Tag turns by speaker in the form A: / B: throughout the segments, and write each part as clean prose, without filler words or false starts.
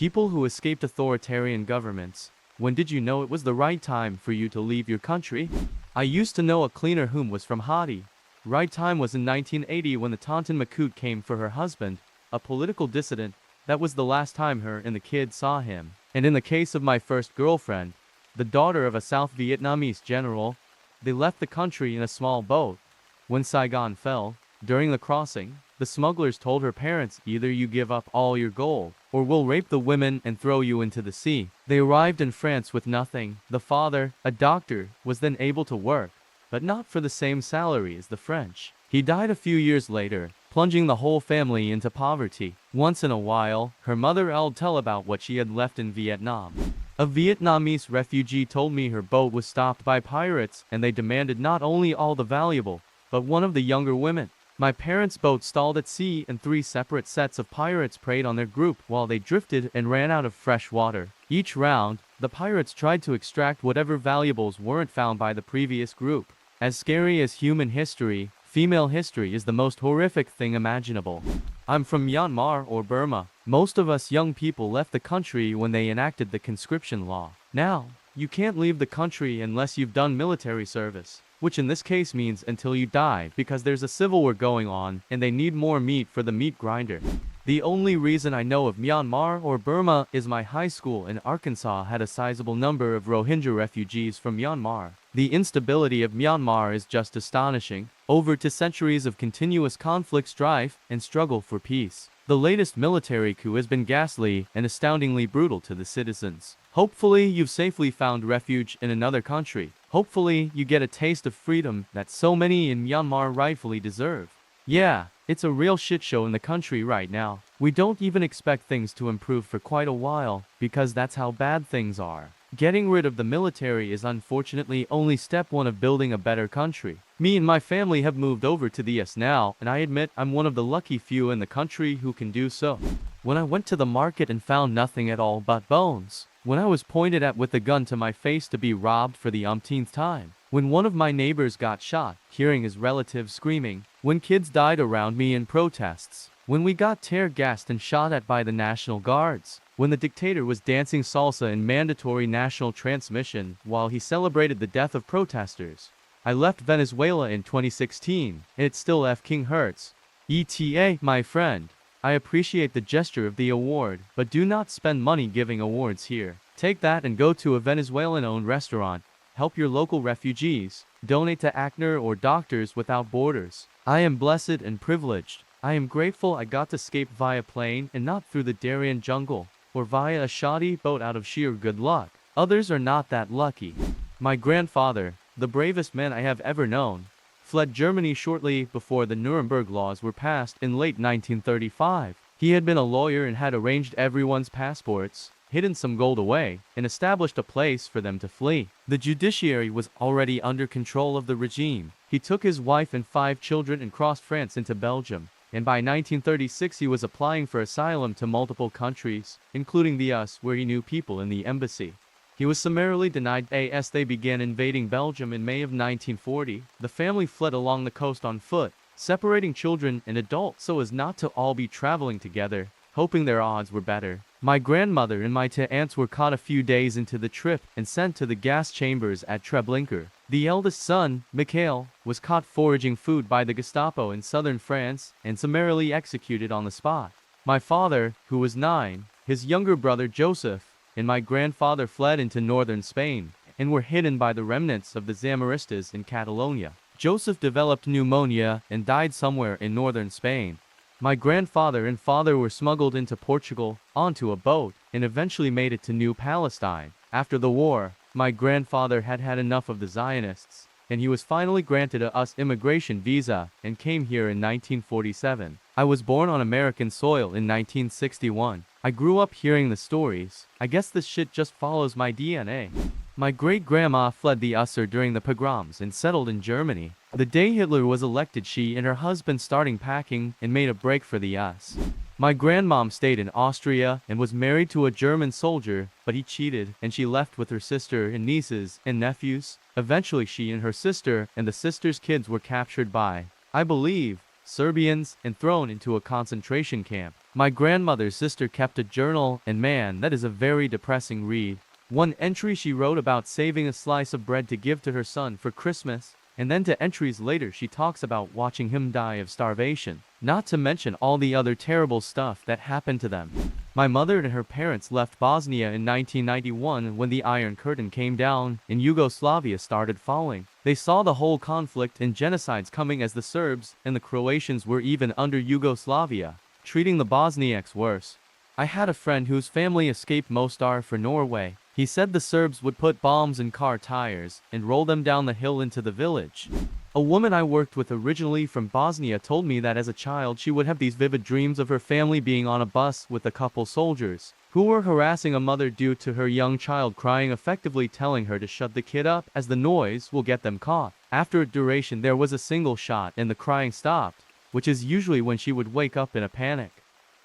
A: People who escaped authoritarian governments. When did you know it was the right time for you to leave your country? I used to know a cleaner whom was from Hadi. Right time was in 1980 when the Tonton Makut came for her husband, a political dissident. That was the last time her and the kid saw him. And in the case of my first girlfriend, the daughter of a South Vietnamese general, they left the country in a small boat. When Saigon fell, during the crossing, the smugglers told her parents, either you give up all your gold, or we'll rape the women and throw you into the sea. They arrived in France with nothing. The father, a doctor, was then able to work, but not for the same salary as the French. He died a few years later, plunging the whole family into poverty. Once in a while, her mother would tell about what she had left in Vietnam. A Vietnamese refugee told me her boat was stopped by pirates and they demanded not only all the valuable, but one of the younger women. My parents' boat stalled at sea and 3 separate sets of pirates preyed on their group while they drifted and ran out of fresh water. Each round, the pirates tried to extract whatever valuables weren't found by the previous group. As scary as human history, female history is the most horrific thing imaginable. I'm from Myanmar or Burma. Most of us young people left the country when they enacted the conscription law. Now, you can't leave the country unless you've done military service, which in this case means until you die because there's a civil war going on and they need more meat for the meat grinder. The only reason I know of Myanmar or Burma is my high school in Arkansas had a sizable number of Rohingya refugees from Myanmar. The instability of Myanmar is just astonishing, over 2 centuries of continuous conflict, strife, and struggle for peace. The latest military coup has been ghastly and astoundingly brutal to the citizens. Hopefully you've safely found refuge in another country. Hopefully you get a taste of freedom that so many in Myanmar rightfully deserve. Yeah, it's a real shit show in the country right now. We don't even expect things to improve for quite a while, because that's how bad things are. Getting rid of the military is unfortunately only step 1 of building a better country. Me and my family have moved over to the US now, and I admit I'm one of the lucky few in the country who can do so. When I went to the market and found nothing at all but bones. When I was pointed at with a gun to my face to be robbed for the umpteenth time. When one of my neighbors got shot, hearing his relatives screaming. When kids died around me in protests. When we got tear-gassed and shot at by the National Guards. When the dictator was dancing salsa in mandatory national transmission while he celebrated the death of protesters. I left Venezuela in 2016, and it still King hurts. ETA, my friend. I appreciate the gesture of the award, but do not spend money giving awards here. Take that and go to a Venezuelan-owned restaurant. Help your local refugees. Donate to ACNUR or Doctors Without Borders. I am blessed and privileged. I am grateful I got to escape via plane and not through the Darien jungle, or via a shoddy boat out of sheer good luck. Others are not that lucky. My grandfather, the bravest man I have ever known, fled Germany shortly before the Nuremberg laws were passed in late 1935. He had been a lawyer and had arranged everyone's passports, hidden some gold away, and established a place for them to flee. The judiciary was already under control of the regime. He took his wife and 5 children and crossed France into Belgium. And by 1936 he was applying for asylum to multiple countries, including the US, where he knew people in the embassy. He was summarily denied as they began invading Belgium in May of 1940. The family fled along the coast on foot, separating children and adults so as not to all be traveling together, hoping their odds were better. My grandmother and my 2 aunts were caught a few days into the trip and sent to the gas chambers at Treblinka. The eldest son, Mikhail, was caught foraging food by the Gestapo in southern France and summarily executed on the spot. My father, who was 9, his younger brother Joseph, and my grandfather fled into northern Spain and were hidden by the remnants of the Zamoristas in Catalonia. Joseph developed pneumonia and died somewhere in northern Spain. My grandfather and father were smuggled into Portugal, onto a boat, and eventually made it to New Palestine. After the war, my grandfather had had enough of the Zionists, and he was finally granted a US immigration visa and came here in 1947. I was born on American soil in 1961. I grew up hearing the stories. I guess this shit just follows my DNA. My great-grandma fled the USSR during the pogroms and settled in Germany. The day Hitler was elected, she and her husband started packing and made a break for the US. My grandmom stayed in Austria and was married to a German soldier, but he cheated and she left with her sister and nieces and nephews. Eventually she and her sister and the sister's kids were captured by, I believe, Serbians, and thrown into a concentration camp. My grandmother's sister kept a journal, and man, that is a very depressing read. One entry she wrote about saving a slice of bread to give to her son for Christmas, and then to entries later she talks about watching him die of starvation. Not to mention all the other terrible stuff that happened to them. My mother and her parents left Bosnia in 1991 when the Iron Curtain came down and Yugoslavia started falling. They saw the whole conflict and genocides coming as the Serbs and the Croatians were even under Yugoslavia, treating the Bosniaks worse. I had a friend whose family escaped Mostar for Norway. He said the Serbs would put bombs in car tires and roll them down the hill into the village. A woman I worked with originally from Bosnia told me that as a child she would have these vivid dreams of her family being on a bus with a couple soldiers who were harassing a mother due to her young child crying, effectively telling her to shut the kid up as the noise will get them caught. After a duration there was a single shot and the crying stopped, which is usually when she would wake up in a panic.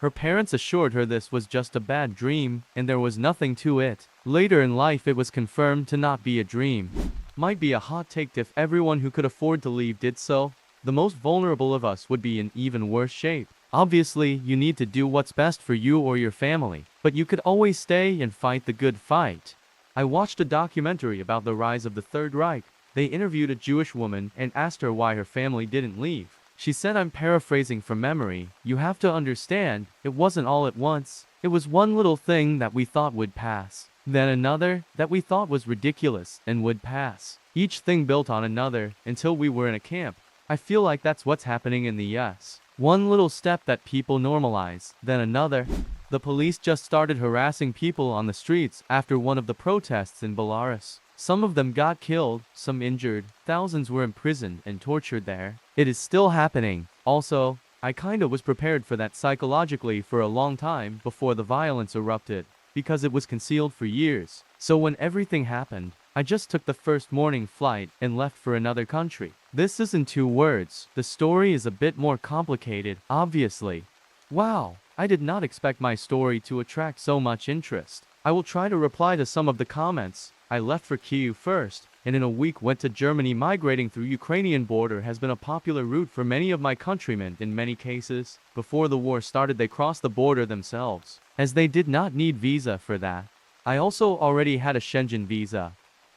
A: Her parents assured her this was just a bad dream and there was nothing to it. Later in life it was confirmed to not be a dream. Might be a hot take if everyone who could afford to leave did so. The most vulnerable of us would be in even worse shape. Obviously, you need to do what's best for you or your family, but you could always stay and fight the good fight. I watched a documentary about the rise of the Third Reich. They interviewed a Jewish woman and asked her why her family didn't leave. She said, I'm paraphrasing from memory, "You have to understand, it wasn't all at once. It was one little thing that we thought would pass. Then another, that we thought was ridiculous and would pass. Each thing built on another, until we were in a camp." I feel like that's what's happening in the US. One little step that people normalize, then another. The police just started harassing people on the streets after one of the protests in Belarus. Some of them got killed, some injured, thousands were imprisoned and tortured there. It is still happening. Also, I kinda was prepared for that psychologically for a long time before the violence erupted, because it was concealed for years. So when everything happened, I just took the first morning flight and left for another country. This isn't 2 words. The story is a bit more complicated, obviously. Wow, I did not expect my story to attract so much interest. I will try to reply to some of the comments. I left for Kyiv first, and in a week went to Germany. Migrating through Ukrainian border has been a popular route for many of my countrymen. In many cases, before the war started they crossed the border themselves, as they did not need visa for that. I also already had a Schengen visa,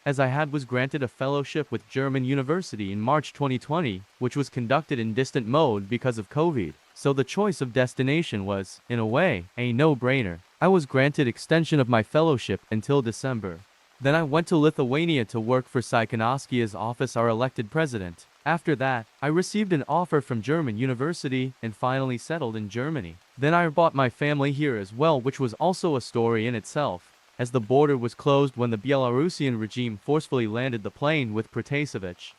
A: as I was granted a fellowship with German University in March 2020, which was conducted in distant mode because of COVID. So the choice of destination was, in a way, a no-brainer. I was granted extension of my fellowship until December. Then I went to Lithuania to work for Tsikhanouskia's office, our elected president. After that, I received an offer from German University and finally settled in Germany. Then I brought my family here as well, which was also a story in itself, as the border was closed when the Belarusian regime forcefully landed the plane with Protasevich.